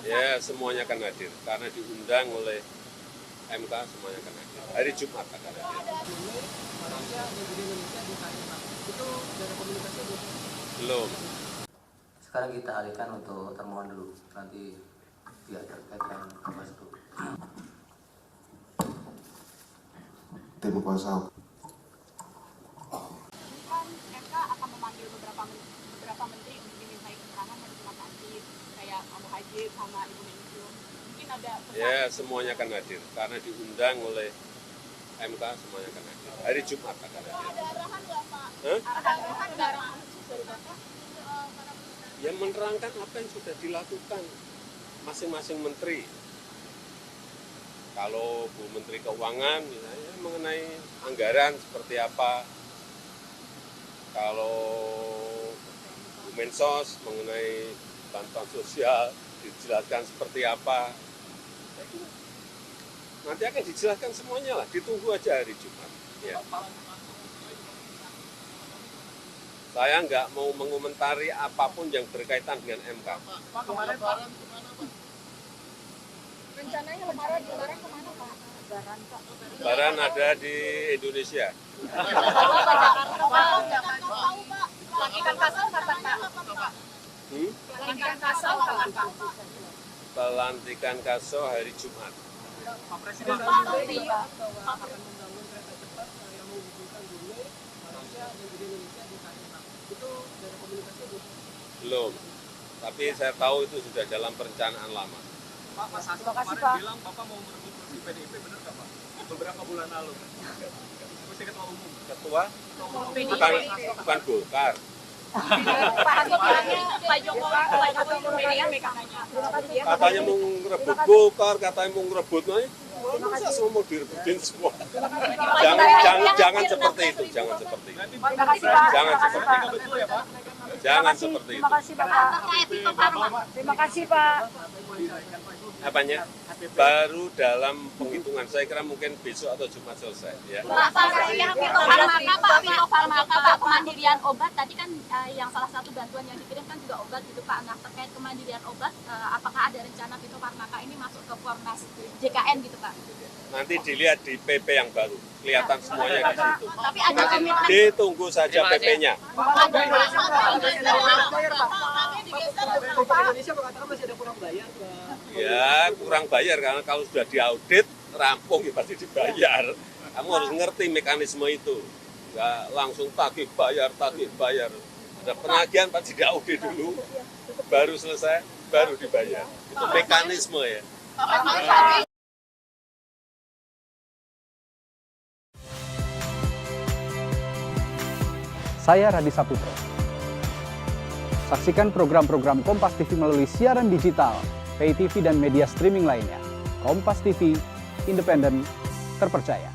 Ya, semuanya akan hadir karena diundang oleh MK, semuanya akan hadir. Hari Jumat akan hadir. Malaysia dan juga Indonesia di KMA. Itu dari komunikasi Belum. Sekarang kita alihkan untuk termohon dulu, nanti pihak terkait akan membahas itu. Tim kuasa Kan MK akan memanggil beberapa menteri untuk dimintai keterangan dari Pak Nadiem, kayak Pak Muhajir sama Ibu Menkyu. Mungkin ada pesan. Ya, semuanya akan hadir karena diundang oleh MK, semuanya akan hadir. Hari Jumat akan hadir. Ada arahan nggak Pak? Hah? Arahan dari Bapak? Ya, menerangkan apa yang sudah dilakukan masing-masing menteri. Kalau Bu Menteri Keuangan misalnya mengenai anggaran seperti apa, kalau Bu Mensos mengenai bantuan sosial dijelaskan seperti apa. Nanti akan dijelaskan semuanya lah, ditunggu aja hari Jumat. Ya. Saya nggak mau mengomentari apapun yang berkaitan dengan MK. Pak kemarin Pak. Rencananya lebaran kemana Pak? Lebaran Pak. Lebaran ada di Indonesia. Tahu Pak. Pelantikan kasal kapan Pak? Pelantikan kasal kapan Pak? Pelantikan Kaso hari Jumat. Pak Presiden Pak sendiri akan membangun kereta cepat yang menghubungkan Brunei, Malaysia dan juga Indonesia di KMA. Itu dari komunikasi Belum. Tapi saya tahu itu sudah dalam perencanaan lama. Pak, Mas Hasto kemarin bilang Bapak mau merebut kursi PDIP, benar nggak Pak? Beberapa bulan lalu. Kursi ketua umum. Ketua? Bukan Golkar. Pak Hasto bilangnya Pak Jokowi media mekananya. Katanya mau ngerebut Golkar, katanya mau ngerebut. Masa semua mau direbutin semua? Jangan seperti itu, jangan seperti itu. Jangan seperti itu. Betul ya Pak? Jangan seperti itu. Terima kasih Bapak. Terima kasih Pak. Apanya? Baru dalam penghitungan. Saya kira mungkin besok atau Jumat selesai. Ya. Pak Vino Farmaka, Pak, kemandirian obat tadi kan yang salah satu bantuan yang dikirim kan juga obat gitu Pak. Nah terkait kemandirian obat, apakah ada rencana Vino Farmaka ini masuk ke Fornas JKN gitu Pak? Nanti dilihat di PP yang baru. Kelihatan semuanya di situ. Tapi ada komitmen. Ditunggu saja PP-nya. Indonesia mengatakan masih ada kurang bayar ke Ya, kurang bayar karena kalau sudah diaudit, rampung ya pasti dibayar. Kamu harus ngerti mekanisme itu. Nggak langsung tagih bayar. Ada penagihan pasti diaudit dulu, baru selesai, baru dibayar. Itu mekanisme ya. Saya Radhi Saputro. Saksikan program-program Kompas TV melalui siaran digital, pay TV dan media streaming lainnya. Kompas TV, independen, terpercaya.